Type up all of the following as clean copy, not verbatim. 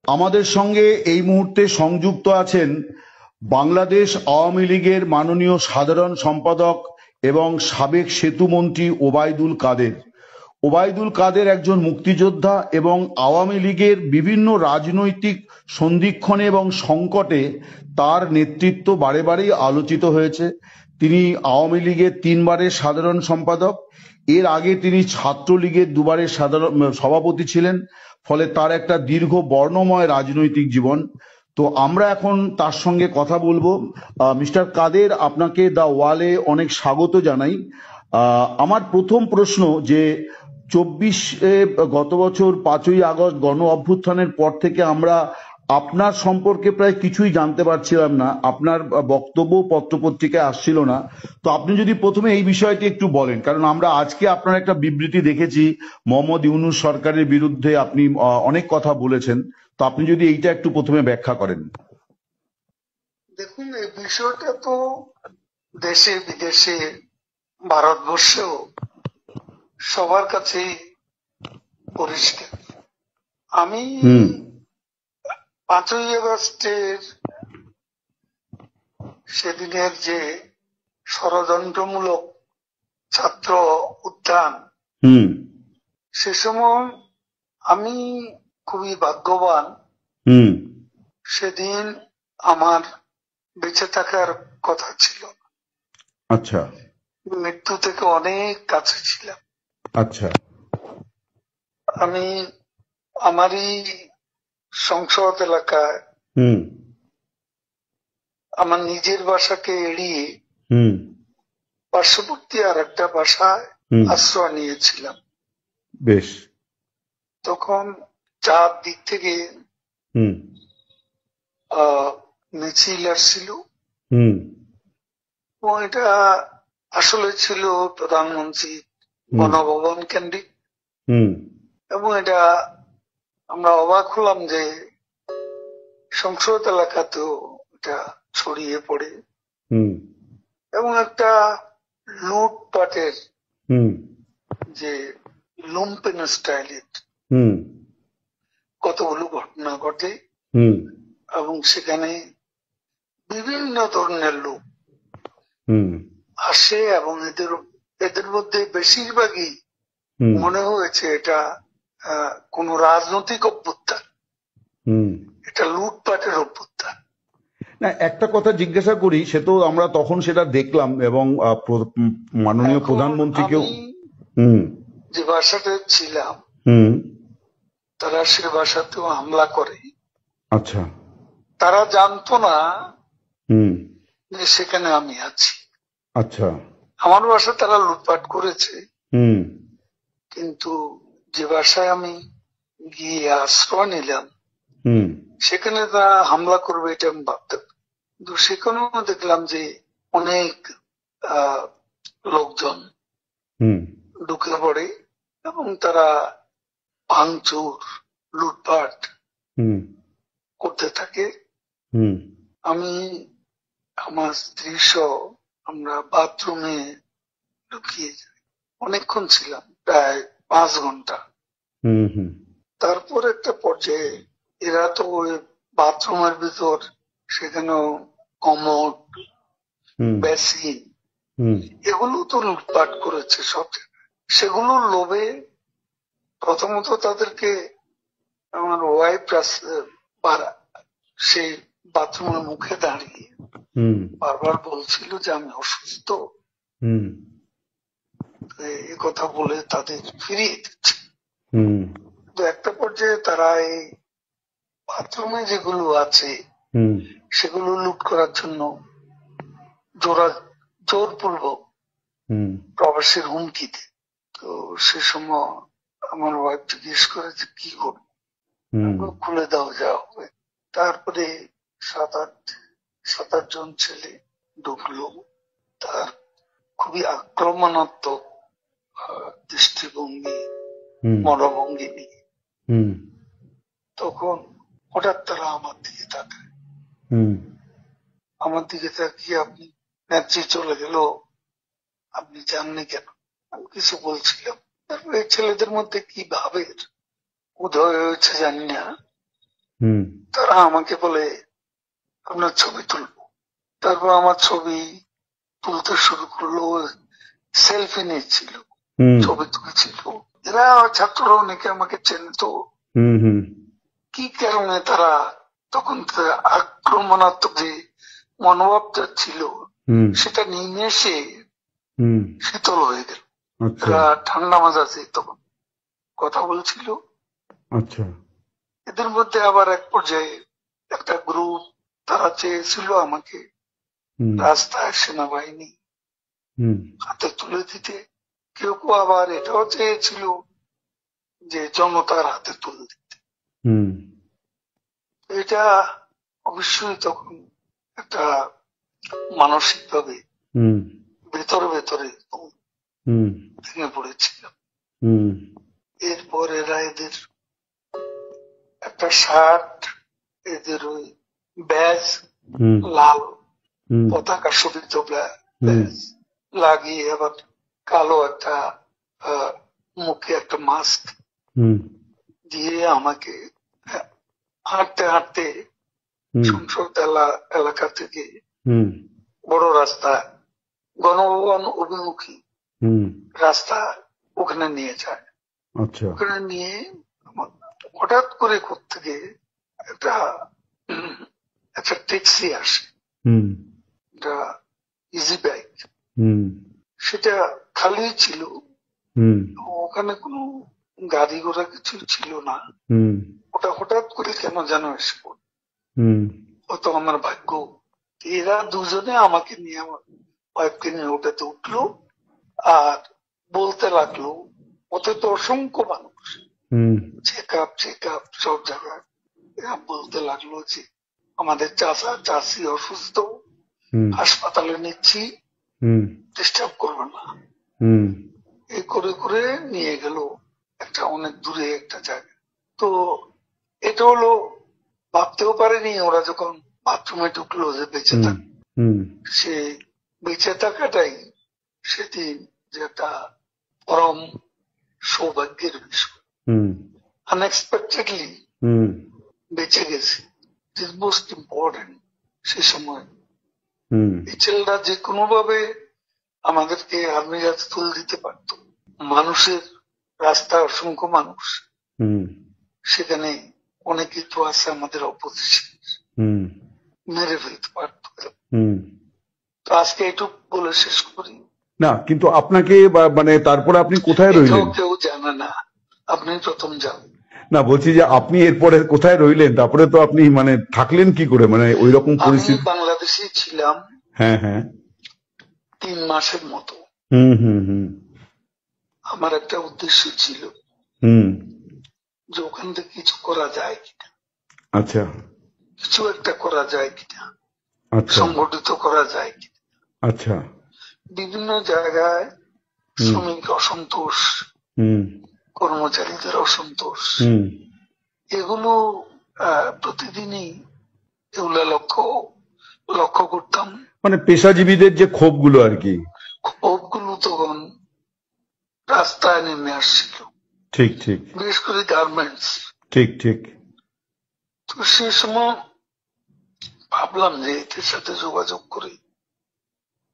আমাদের সঙ্গে এই মুহূর্তে সংযুক্ত আছেন বাংলাদেশ আওয়ামী লীগের মাননীয় সাধারণ সম্পাদক এবং সাবেক সেতুমন্ত্রী ওবায়দুল কাদের। ওবায়দুল কাদের একজন মুক্তিযোদ্ধা এবং আওয়ামী লীগের বিভিন্ন রাজনৈতিক সন্ধিক্ষণে এবং সংকটে তার নেতৃত্ব বারে বারেই আলোচিত হয়েছে। তিনি আওয়ামী লীগের 3 বারের সাধারণ সম্পাদক, এর আগে তিনি ছাত্রলীগের 2 বারের সাধারণ সভাপতি ছিলেন, ফলে তার একটা দীর্ঘ বর্ণময় রাজনৈতিক জীবন। তো আমরা এখন তার সঙ্গে কথা বলবো। মিস্টার কাদের, আপনাকে দ্য ওয়ালে অনেক স্বাগত জানাই। আমার প্রথম প্রশ্ন যে 24 গত বছর 5ই আগস্ট গণ অভ্যুত্থানের পর থেকে আমরা আপনার সম্পর্কে প্রায় কিছুই জানতে পারছিলাম না, আপনার বক্তব্য পত্রপত্রিকায় আসছিল না। তো আপনি যদি প্রথমে এই বিষয়টি একটু বলেন, কারণ আমরা আজকে আপনার একটা বিবৃতি দেখেছি, মোহাম্মদ ইউনূস সরকারের বিরুদ্ধে আপনি অনেক কথা বলেছেন। তো আপনি যদি এইটা একটু প্রথমে ব্যাখ্যা করেন। দেখুন, এই বিষয়টা তো দেশে বিদেশে ভারতবর্ষেও সবার কাছেই পরিষ্কার। আমি 5ই আগস্টের সেদিনের যে ষড়যন্ত্রমূলক ছাত্র উত্থান, সে সময় আমি খুবই ভাগ্যবান। সেদিন আমার বেঁচে থাকার কথা ছিল। আচ্ছা। মৃত্যু থেকে অনেক কাছে ছিলাম। আচ্ছা। আমি আমারই সংসদ এলাকায় আমার নিজের বাসাকে এড়িয়ে পার্শ্ববর্তী আর একটা বাসায় আশ্রয় নিয়েছিলাম। বেশ। তখন 4 দিক থেকে মিছিল আসছিল এবং এটা আসলে ছিল প্রধানমন্ত্রী গণভবন কেন্দ্রিক, এবং এটা আমরা অবাক হলাম যে সংসদ এলাকাতেও এটা ছড়িয়ে পড়ে এবং একটা লুটপাটের যে লুম্পেন স্টাইলের কতগুলো ঘটনা ঘটে এবং সেখানে বিভিন্ন ধরনের লোক আসে এবং এদের মধ্যে বেশিরভাগই মনে হয়েছে এটা কোন রাজনৈতিক অভ্যুত্থান, এটা লুটপাটের অভ্যুত্থান। না, একটা কথা জিজ্ঞাসা করি, সে তো আমরা তখন সেটা দেখলাম এবং মাননীয় প্রধানমন্ত্রীকেও যে বাসাতে ছিলাম তারা সে বাসাতেও হামলা করে। আচ্ছা। তারা জানতো না যে সেখানে আমি আছি। আচ্ছা। আমার বাসা তারা লুটপাট করেছে, কিন্তু যে বাসায় আমি গিয়ে আশ্রয় নিলাম সেখানে তারা হামলা করবে এটা আমি ভাবতাম। কিন্তু সেখানেও দেখলাম যে অনেক লোকজন ঢুকে পড়ে এবং তারা ভাঙচুর লুটপাট করতে থাকে। আমি আমার স্ত্রী সহ আমরা বাথরুমে ঢুকিয়ে যাই, অনেকক্ষণ ছিলাম, প্রায় 5 ঘন্টা। তারপর একটা পর্যায়ে এরা তো ওই বাথরুমের ভিতর সেখানেও কমোড, বেসিন এগুলো তো লুটপাট করেছে সব জায়গায়। সেগুলোর লোভে প্রথমত তাদেরকে আমার ওয়াইফ সেই বাথরুমের মুখে দাঁড়িয়ে বারবার বলছিল যে আমি অসুস্থ, এই কথা বলে তাদের ফিরিয়ে দিচ্ছে। তো একটা পর্যায়ে তারা এই বাথরুমে যেগুলো আছে সেগুলো লুট করার জন্য জোরপূর্বক প্রবেশের হুমকি দেয়। তো সে সময় আমার ওয়াইফ জিজ্ঞেস করে যে কি করবো, খুলে দাও যা হবে। তারপরে 7-8 জন ছেলে ঢুকলো। তার খুবই আক্রমণাত্মক দৃষ্টিভঙ্গি, মনোভঙ্গি নিয়ে। তখন হঠাৎ তারা আমার দিকে তাকায়, আমার দিকে তাকিয়ে আপনি নেত্রী চলে গেল, আপনি জাননি কেন? আমি কিছু বলছিলাম। তারপরে ছেলেদের মধ্যে কি ভাবের উদয় হয়েছে জানি না, তারা আমাকে বলে আপনার ছবি তুলবো। তারপর আমার ছবি তুলতে শুরু করলো, সেলফি নিচ্ছিল, ছবি তুলছিল। এরা ছাত্ররা অনেকে আমাকে চেনতো। কি কারণে তারা তখন আক্রমণাত্মক যে মনোভাবটা ছিল সেটা নিমেষে শীতল হয়ে গেল। এরা ঠান্ডা মাজাজে তখন কথা বলছিল। এদের মধ্যে আবার এক পর্যায়ে একটা গ্রুপ, তারা চেয়েছিল আমাকে রাস্তায় সেনাবাহিনী হাতে তুলে দিতে। কেউ কেউ আবার এটাও চেয়েছিল যে জনতার হাতে তুলে দিতে। এটা অবশ্যই তখন একটা মানসিক ভাবে ভেতরে ভেতরে ভেঙে পড়েছিল। এরপর এরা এদের একটা শার্ট, এদের ওই ব্যাজ, লাল পতাকা শোভিত ব্যাজ লাগিয়ে আবার কালো একটা মুখে একটা মাস্ক দিয়ে আমাকে হাঁটতে হাঁটতে সংসদ এলাকা থেকে বড় রাস্তা, গণভবন অভিমুখী রাস্তা, ওখানে নিয়ে যায়। ওখানে নিয়ে হঠাৎ করে কোত্থেকে একটা ট্যাক্সি আসে, একটা ইজি বাইক, সেটা খালি ছিল, ওখানে কোনো গাড়ি ঘোড়া কিছু ছিল না। ওটা হঠাৎ করে কেন যেন এসে পড়ল, হয়তো আমার ভাগ্য। এরা দুজনে আমাকে নিয়ে, আমার ওয়াইফকে নিয়ে ওটাতে উঠলো আর বলতে লাগলো, ওতে তো অসংখ্য মানুষ, চেক আপ সব জায়গায়। এরা বলতে লাগলো যে আমাদের চাচা চাচি অসুস্থ, হাসপাতালে নিচ্ছি, ডিস্টার্ব করবে না। এই করে করে নিয়ে গেল একটা অনেক দূরে একটা জায়গা। তো এটা হলো, ভাবতেও পারেনি ওরা যখন বাথরুমে ঢুকলো যে বেঁচে থাক, সে বেঁচে থাকাটাই সেদিন যে একটা পরম সৌভাগ্যের বিষয়। আনএক্সপেক্টেডলি বেঁচে গেছে, মোস্ট ইম্পর্টেন্ট। সে সময় এই ছেলেরা যে কোনো ভাবে আমাদেরকে আর্মির হাতে তুলে দিতে পারত। মানুষের রাস্তা, অসংখ্য মানুষ, সেখানে অনেকে তো আছে আমাদের অপোজিশন, মেরে ফেলতে পারত। তো আজকে একটু বলে শেষ করি না, কিন্তু আপনাকে মানে তারপরে আপনি কোথায় রইলেন? কেউ জানে না, আপনি প্রথম যান। না, বলছি যে আপনি এরপরে কোথায় রইলেন? তারপরে তো আপনি মানে থাকলেন কি করে, মানে ওই রকম পরিস্থিতি? আমি বাংলাদেশে ছিলাম 3 মাসের মতো। আমার একটা উদ্দেশ্য ছিল যে ওখান থেকে কিছু করা যায় কিনা, কিছু একটা করা যায় কিনা, সংগঠিত করা যায় কিনা। বিভিন্ন জায়গায় শ্রমিক অসন্তোষ, কর্মচারীদের অসন্তোষ, এগুলো প্রতিদিনই এগুলো লক্ষ্য করতাম। মানে পেশাজীবীদের যে ক্ষোভগুলো আর কি, ক্ষোভগুলো তখন রাস্তায় নেমে আসছিল। ঠিক ঠিক, বিশেষ করে গার্মেন্টস। ঠিক ঠিক। তো সে সময় ভাবলাম যে এদের সাথে যোগাযোগ করে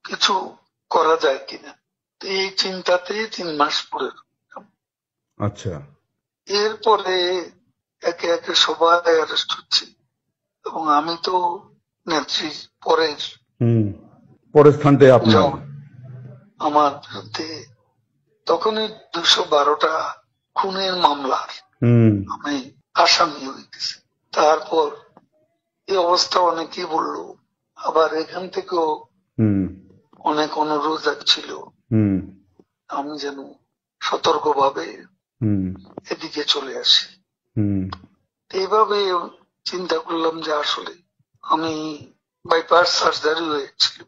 কিছু করা যায় কিনা। তো এই চিন্তাতে 3 মাস পরে, এরপরে একে একে সবাই অ্যারেস্ট হচ্ছে এবং আমি তো নেত্রীর পরের স্থানটায় আমার বিরুদ্ধে তখনই 212টা খুনের মামলার আমি আসামি হয়ে গেছি। তারপর এই অবস্থা অনেকেই বলল, আবার এখান থেকেও অনেক অনুরোধ ছিল আমি যেন সতর্কভাবে এদিকে চলে আসি। এইভাবে চিন্তা করলাম যে আসলে আমি বাইপাস সার্জারি হয়েছিল,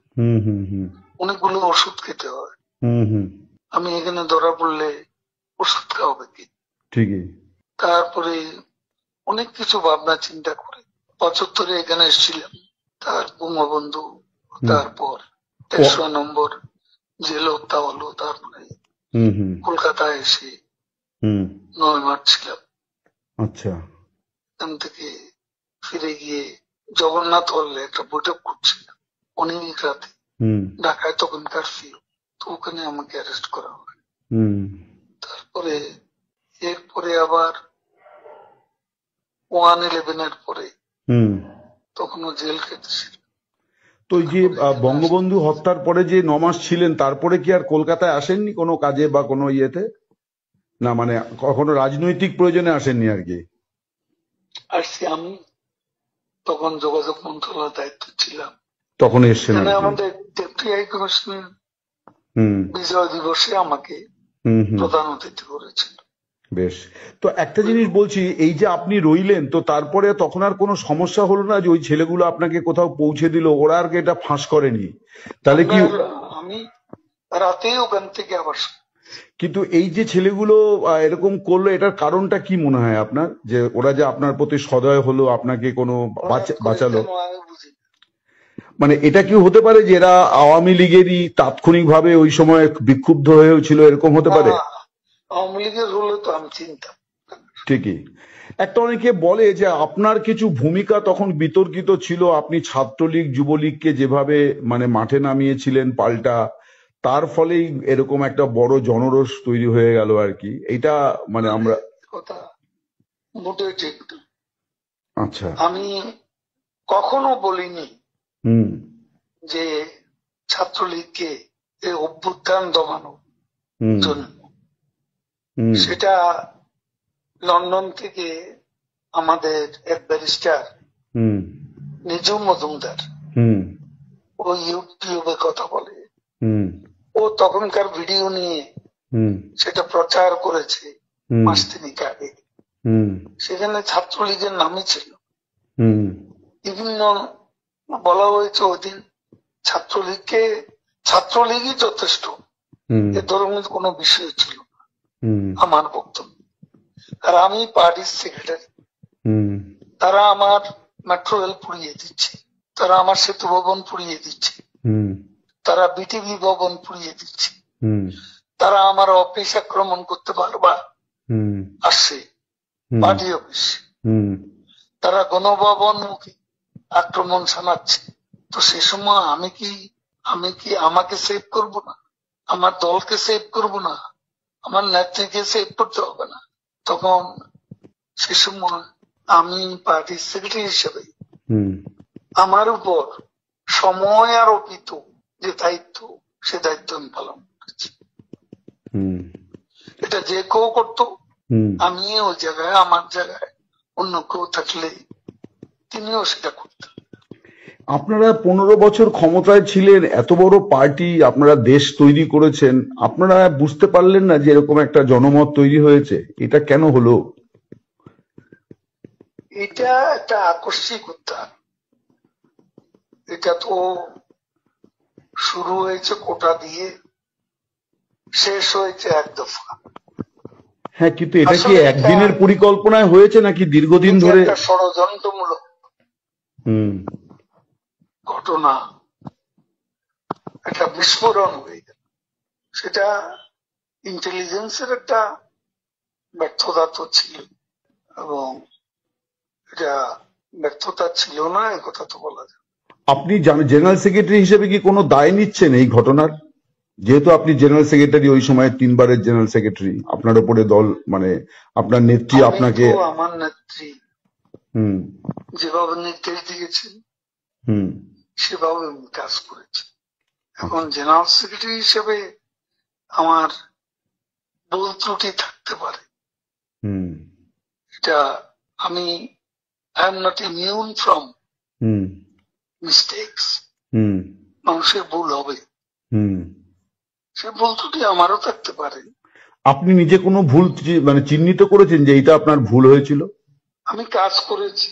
অনেকগুলো ওষুধ খেতে হয়, আমি এখানে ধরা পড়লে ওষুধ খাওয়াবে কি। তারপরে অনেক কিছু ভাবনা চিন্তা করে 75-এ এখানে এসেছিলাম, তার বঙ্গবন্ধু, তারপর 150 নম্বর জেল হত্যা হলো, তারপরে কলকাতায় এসে 9 মার্চ ছিলাম। এখান থেকে ফিরে গিয়ে জগন্নাথ হলে একটা বৈঠক করছিলাম অনেক রাতে, ঢাকায় তখন কারফিউ, তো ওখানে আমাকে অ্যারেস্ট করা হয়। তারপরে এরপরে আবার 1/11 পরে তখনও জেল খেটেছিল। তো এই যে বঙ্গবন্ধু হত্যার পরে যে 9 মাস ছিলেন, তারপরে কি আর কলকাতায় আসেননি কোনো কাজে বা কোনো ইয়েতে? না মানে কখনো রাজনৈতিক প্রয়োজনে আসেননি আর কি? আসছি, আমি তখন যোগাযোগ মন্ত্রণালয়ের দায়িত্ব ছিলাম, তখন এসছেন আর কি। আমাদের ডেপুটি হাই কমিশনার বিজয় দিবসে আমাকে প্রধান অতিথি করেছিল। বেশ। তো একটা জিনিস বলছি, এই যে আপনি রইলেন, তো তারপরে তখন আর কোনো সমস্যা হলো না যে ওই ছেলেগুলো আপনাকে কোথাও পৌঁছে দিল, ওরা আর কি এটা ফাঁস করেনি? তাহলে কি আমি রাতেই ওখান থেকে আবার, কিন্তু এই যে ছেলেগুলো এরকম করলো, এটার কারণটা কি মনে হয় আপনার, যে ওরা যে আপনার প্রতি সদয় হলো, আপনাকে কোনো বাঁচালো? মানে এটা কি হতে পারে যে এরা আওয়ামী লীগেরই তাৎক্ষণিকভাবে ওই সময় বিক্ষুব্ধ হয়েছিল, এরকম হতে পারে? আওয়ামী লীগের হলে তো আমি চিন্তা ঠিকই। একটা অনেকে বলে যে আপনার কিছু ভূমিকা তখন বিতর্কিত ছিল, আপনি ছাত্রলীগ যুবলীগকে যেভাবে মানে মাঠে নামিয়েছিলেন পাল্টা, তার ফলেই এরকম একটা বড় জনরোষ তৈরি হয়ে গেল আর কি। এটা মানে আমরা কথা মোটেই ঠিক না। আচ্ছা, আমি কখনো বলিনি যে ছাত্রলীগকে এই অভ্যুত্থান দমানোর জন্য। সেটা লন্ডন থেকে আমাদের এক ব্যারিস্টার নিজু মজুমদার, ও ইউটিউবে কথা বলে, ও তখনকার ভিডিও নিয়ে সেটা প্রচার করেছে মাস তিনেক আগে। সেখানে ছাত্রলীগের নামই ছিল, বিভিন্ন বলা হয়েছে ওই দিন ছাত্রলীগই যথেষ্ট, এ ধরনের কোনো বিষয় ছিল না আমার বক্তব্য। আর আমি পার্টির সেক্রেটারি, তারা আমার মেট্রো রেল পুড়িয়ে দিচ্ছে, তারা আমার সেতু ভবন পুড়িয়ে দিচ্ছে, তারা বিটিভি ভবন পুড়িয়ে দিচ্ছে, তারা আমার অফিস আক্রমণ করতে পারবা আসছে, পার্টি অফিস, তারা গণভবন মুখী আক্রমণ শানাচ্ছে। তো সে সময় আমি কি আমাকে সেভ করব না? আমার দলকে সেভ করব না? আমার নেত্রীকে সেভ করতে হবে না? তখন সে সময় আমি পার্টির সেক্রেটারি হিসেবে আমার উপর সময় আরোপিত যে দায়িত্ব, সে দায়িত্ব আমি পালন করেছি। এটা যে কেউ করতো, আমি ওই জায়গায়, আমার জায়গায় অন্য কেউ থাকলে তিনিও সেটা করতেন। আপনারা 15 বছর ক্ষমতায় ছিলেন, এত বড় পার্টি, আপনারা দেশ তৈরি করেছেন, আপনারা বুঝতে পারলেন না যে এরকম একটা জনমত তৈরি হয়েছে? এটা কেন হলো? এটা একটা আকস্মিক উত্থান। এটা তো শুরু হয়েছে কোটা দিয়ে, শেষ হয়েছে এক দফা। হ্যাঁ, কিন্তু এটা কি একদিনের পরিকল্পনায় হয়েছে নাকি দীর্ঘদিন ধরে? একটা ষড়যন্ত্রমূলক ঘটনা, একটা বিস্ফোরণ হয়ে গেল। সেটা ইন্টেলিজেন্সের একটা ব্যর্থতা তো ছিল, এবং এটা ব্যর্থতা ছিল না এ কথা তো বলা যায়। আপনি জেনারেল সেক্রেটারি হিসেবে কি কোনো দায় নিচ্ছেন এই ঘটনার? যেহেতু আপনি জেনারেল সেক্রেটারি, ওই সময় 3 বারের জেনারেল সেক্রেটারি, আপনার উপরে দল মানে আপনার নেত্রী আপনাকে, আমার নেত্রী যেভাবে নির্দেশ দিয়েছেন সেভাবে আমি কাজ করেছি। এখন জেনারেল সেক্রেটারি হিসেবে আমার ভুল ত্রুটি থাকতে পারে, এটা আমি I am not immune from mistakes. মানুষের ভুল হবে, সে ভুল ত্রুটি আমারও থাকতে পারে। আপনি নিজে কোনো ভুল মানে চিহ্নিত করেছেন যে এটা আপনার ভুল হয়েছিল? আমি কাজ করেছি,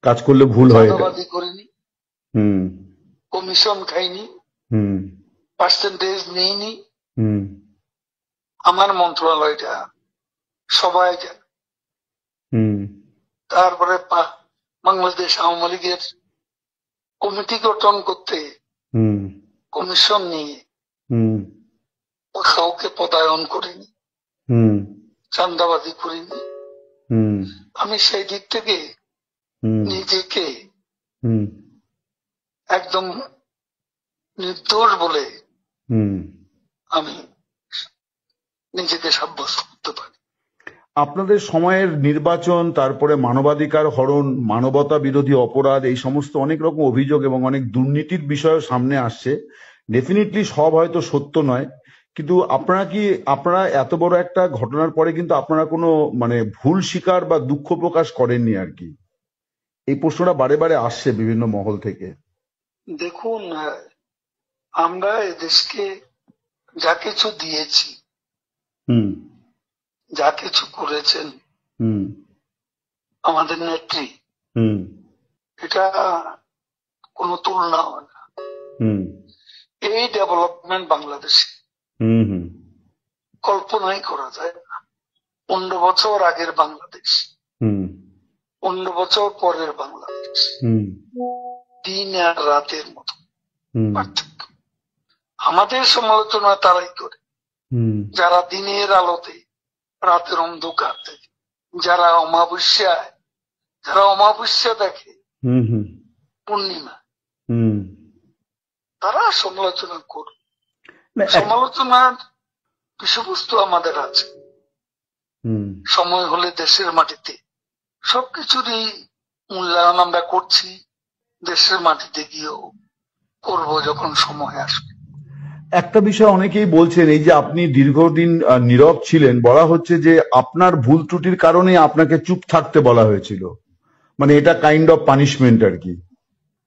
কাজ করলে ভুল হয়, চাঁদাবাজি করিনি, কমিশন খাইনি, পার্সেন্টেজ নিইনি, আমার মন্ত্রণালয়টা সবাই জানে। তারপরে বাংলাদেশ আওয়ামী লীগের কমিটি গঠন করতে কমিশন নিয়ে কাউকে পদায়ন করিনি, চাঁদাবাজি করিনি। আমি সেই দিক থেকে নিজেকে একদম নির্দোষ বলে আমি নিজেকে সাব্যস্ত করতে পারি। আপনাদের সময়ের নির্বাচন, তারপরে মানবাধিকার হরণ, মানবতা বিরোধী অপরাধ, এই সমস্ত অনেক রকম অভিযোগ এবং অনেক দুর্নীতির বিষয়ও সামনে আসছে। ডেফিনেটলি সব হয়তো সত্য নয়, কিন্তু আপনারা এত বড় একটা ঘটনার পরে কিন্তু আপনারা কোনো মানে ভুল স্বীকার বা দুঃখ প্রকাশ করেননি আর কি। এই প্রশ্নটা বারে বারে আসছে বিভিন্ন মহল থেকে। দেখুন, আমরা এদেশকে যা কিছু দিয়েছি, যা কিছু করেছেন আমাদের নেত্রী, এটা কোনো তুলনা হয় না। এই ডেভেলপমেন্ট বাংলাদেশে কল্পনাই করা যায় না। 15 বছর আগের বাংলাদেশ, 15 বছর পরের বাংলাদেশ, দিন আর রাতের মতো পার্থক্য। আমাদের সমালোচনা তারাই করে যারা দিনের আলোতে রাতের অন্ধকার দেখে, যারা অমাবস্যা দেখে পূর্ণিমা, তারা সমালোচনা করবে। সমালোচনার বিষয়বস্তু আমাদের আছে। সময় হলে দেশের মাটিতে সবকিছুরই মূল্যায়ন আমরা করছি, দেশের মাটিতে গিয়েও করব যখন সময় আসবে। একটা বিষয় অনেকেই বলছেন, এই যে আপনি দীর্ঘদিন নীরব ছিলেন, বলা হচ্ছে যে আপনার ভুল ত্রুটির কারণে আপনাকে চুপ থাকতে বলা হয়েছিল, মানে এটা কাইন্ড অফ পানিশমেন্ট আর কি।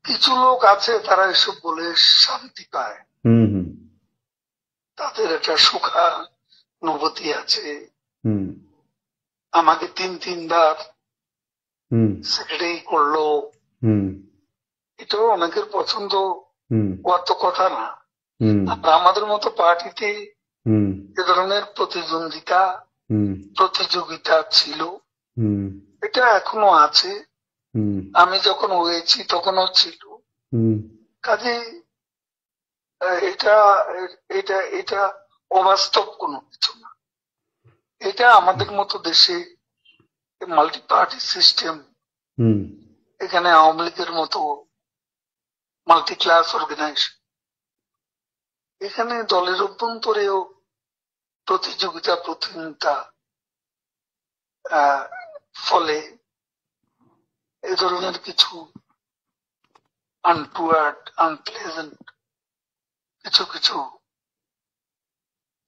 কিছু লোক আছে তারা এসব বলে শান্তি পায়, তাদের একটা সুখানুভূতি আছে। আমাকে 3-3বার সেক্রেটারি করলো, এটাও অনেকের পছন্দ, অত কথা না। আমাদের মতো পার্টিতে এ ধরনের প্রতিযোগিতা ছিল, এটা এখনো আছে। আমি যখন হয়েছি তখনও ছিল। কাজে এটা অবাস্তব কোনো কিছু না। এটা আমাদের মতো দেশে মাল্টি পার্টি সিস্টেম, এখানে আওয়ামী লীগের মতো মাল্টি ক্লাস অর্গানাইজেশন, এখানে দলের অভ্যন্তরেও প্রতিদ্বন্দ্বিতা ফলে এ ধরনের কিছু আনপ্লেজেন্ট কিছু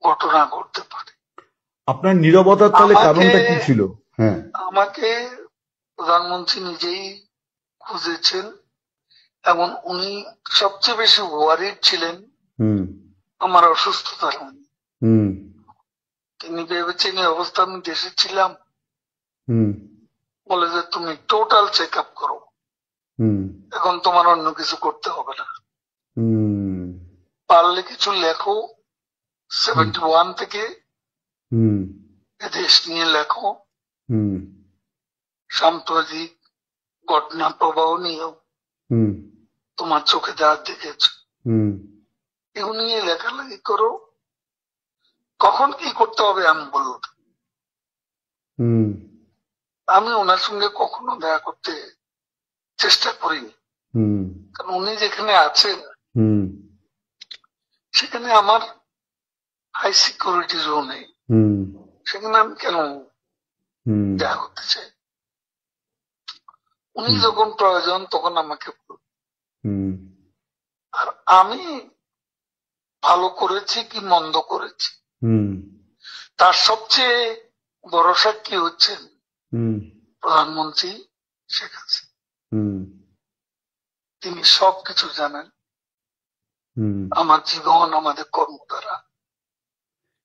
ঘটনা ঘটতে পারে। আপনার নীরবতার তাহলে কারণটা কি ছিল? আমাকে প্রধানমন্ত্রী নিজেই খুঁজেছেন এবং উনি সবচেয়ে বেশি ওয়ারিড ছিলেন আমার অসুস্থতার। তিনি ভেবেছেন এই অবস্থা আমি দেশে ছিলাম, বলে যে তুমি টোটাল চেক আপ করো, এখন তোমার অন্য কিছু করতে হবে না, পারলে কিছু লেখো, 71 থেকে দেশ নিয়ে লেখো, সাম্প্রতিক ঘটনা প্রবাহ নিয়েও তোমার চোখে যা দেখেছ এগুলো নিয়ে লেখালেখি করো, কখন কি করতে হবে আমি বলব। আমি ওনার সঙ্গে কখনো দেখা করতে চেষ্টা করিনি, কারণ উনি যেখানে আছেন সেখানে আমার হাই সিকিউরিটি জোনে, সেখানে আমি কেন দেখা করতে চাই? উনি যখন প্রয়োজন তখন আমাকে বলবেন। আর আমি ভালো করেছি কি মন্দ করেছি তার সবচেয়ে বড় সাক্ষী হচ্ছেন প্রধানমন্ত্রী শেখ হাসিনা। তিনি সবকিছু জানেন, আমার জীবন, আমাদের কর্ম দ্বারা।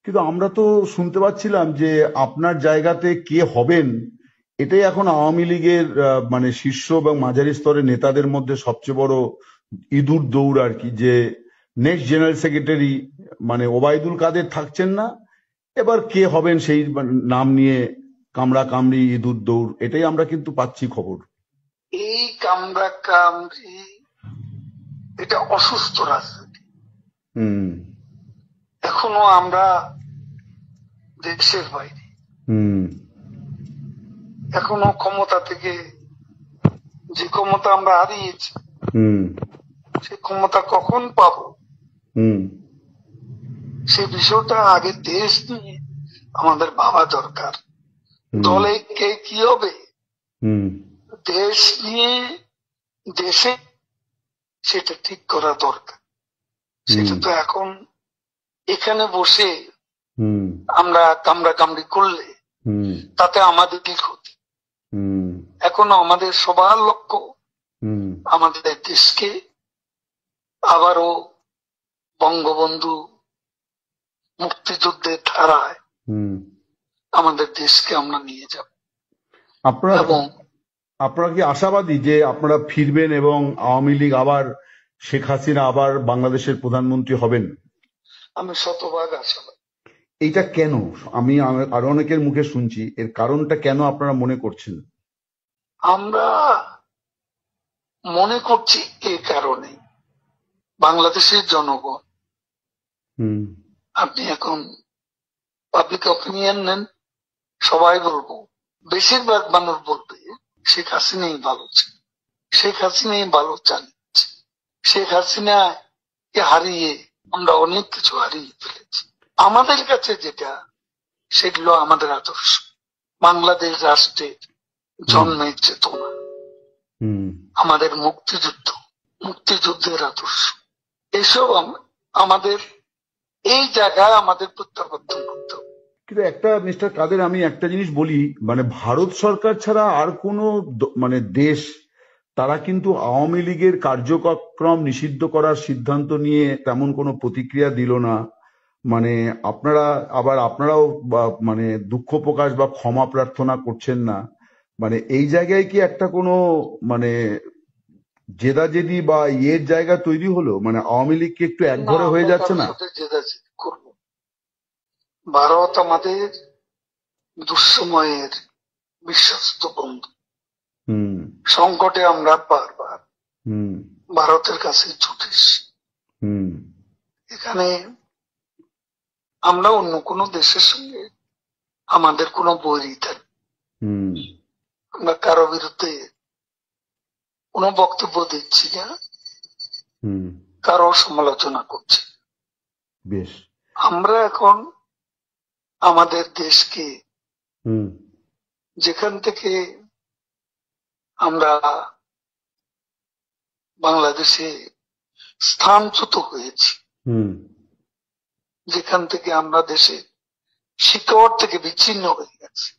কিন্তু আমরা তো শুনতে পাচ্ছিলাম যে আপনার জায়গাতে কে হবেন এটাই এখন আওয়ামী লীগের মানে শীর্ষ এবং মাঝারি স্তরের নেতাদের মধ্যে সবচেয়ে বড় ইঁদুর দৌড় আর কি, যে নেক্সট জেনারেল সেক্রেটারি মানে ওবায়দুল কাদের থাকছেন না, এবার কে হবেন সেই নাম নিয়ে কামড়া কামড়ি ইঁদুর দৌড়, এটাই আমরা কিন্তু পাচ্ছি খবর। এই কামড়া কামড়ি এটা অসুস্থ রাজনীতি। এখনো আমরা দেশের বাইরে, এখনো ক্ষমতা থেকে যে ক্ষমতা আমরা হারিয়েছি সে ক্ষমতা কখন পাবো, সে বিষয়টা আগে দেশ নিয়ে আমাদের ভাবা দরকার। দলে কে কি হবে, দেশ নিয়ে দেশে সেটা ঠিক করা দরকার। সেটা তো এখন এখানে বসে আমরা কামড়াকামড়ি করলে তাতে আমাদের কি ক্ষতি? এখন আমাদের সবার লক্ষ্য আমাদের দেশকে আবারও বঙ্গবন্ধু মুক্তিযুদ্ধের ধারায় আমাদের দেশকে আমরা নিয়ে যাব। এবং আপনারা কি আশাবাদী যে আপনারা ফিরবেন এবং আওয়ামী লীগ আবার শেখ হাসিনা আবার বাংলাদেশের প্রধানমন্ত্রী হবেন? আমি শতভাগ আশাবাদী। এইটা কেন? আমি আরো অনেকের মুখে শুনছি, এর কারণটা কেন আপনারা মনে করছেন? আমরা মনে করছি এই কারণে, বাংলাদেশের জনগণ, আপনি এখন পাবলিক অপিনিয়ন নেন, সবাই বলবো, বেশিরভাগ মানুষ বলবে শেখ হাসিনাই ভালো ছিল, শেখ হাসিনাই ভালো চালিয়েছে, শেখ হাসিনাকে হারিয়ে আমরা অনেক কিছু হারিয়ে ফেলেছি। আমাদের কাছে যেটা সেগুলো আমাদের আদর্শ, বাংলাদেশ রাষ্ট্রের জন্মের চেতনা, আমাদের মুক্তিযুদ্ধের আদর্শ, এসব আমাদের এই জায়গায় আমাদের প্রত্যাবর্তন করতে হবে। কিন্তু একটা মিস্টার কাদের, আমি একটা জিনিস বলি, মানে ভারত সরকার ছাড়া আর কোনো মানে দেশ তারা কিন্তু আওয়ামী লীগের কার্যক্রম নিষিদ্ধ করার সিদ্ধান্ত নিয়ে তেমন কোনো প্রতিক্রিয়া দিল না। মানে আপনারাও মানে দুঃখ প্রকাশ বা ক্ষমা প্রার্থনা করছেন না। মানে এই জায়গায় কি একটা কোনো মানে জেদাজেদি বা ইয়ের জায়গা তৈরি হলো? মানে আওয়ামী লীগ কি একটু একঘরে হয়ে যাচ্ছে না? ভারত আমাদের দুঃসময়ের বিশ্বস্ত বন্ধু, সংকটে আমরা বারবার ভারতের কাছে ছুটেছি। এখানে আমরা অন্য কোনো দেশের সঙ্গে আমাদের কোনো বৈরিতা, আমরা কারো বিরুদ্ধে কোনো বক্তব্য দিচ্ছি না, কারো সমালোচনা করছি। বেশ, আমরা এখন আমাদের দেশকে যেখান থেকে আমরা বাংলাদেশে স্থানচ্যুত হয়েছি, যেখান থেকে আমরা দেশে শিকড় থেকে বিচ্ছিন্ন হয়ে গেছি,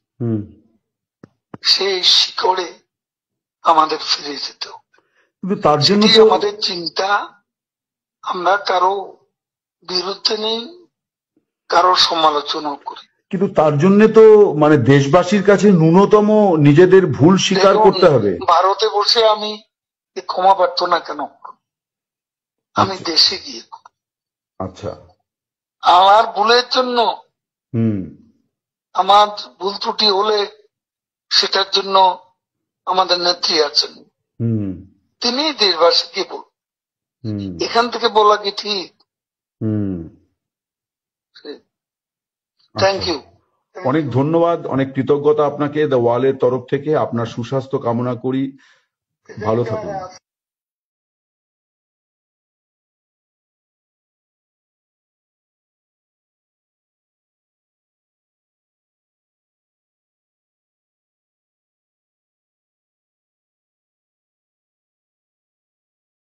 সেই শিকড়ে আমাদের ফিরে যেতে হবে। তার জন্য আমাদের চিন্তা, আমরা কারো বিরুদ্ধে নেই, কারো সমালোচনা করি, কিন্তু তার জন্য তো মানে দেশবাসীর কাছে ন্যূনতম নিজেদের ভুল স্বীকার করতে হবে। ভারতে বসে আমি ক্ষমা প্রার্থনা কেন করব? আমি দেশে গিয়ে, আচ্ছা, আমার ভুলের জন্য, আমার ভুল ত্রুটি হলে সেটার জন্য আমাদের নেত্রী আছেন, তিনি দেশবাসীকে বল, এখান থেকে বলা কি ঠিক? থ্যাংক ইউ, অনেক ধন্যবাদ, অনেক কৃতজ্ঞতা আপনাকে দ্য ওয়ালের তরফ থেকে। আপনার সুস্বাস্থ্য কামনা করি, ভালো থাকুন।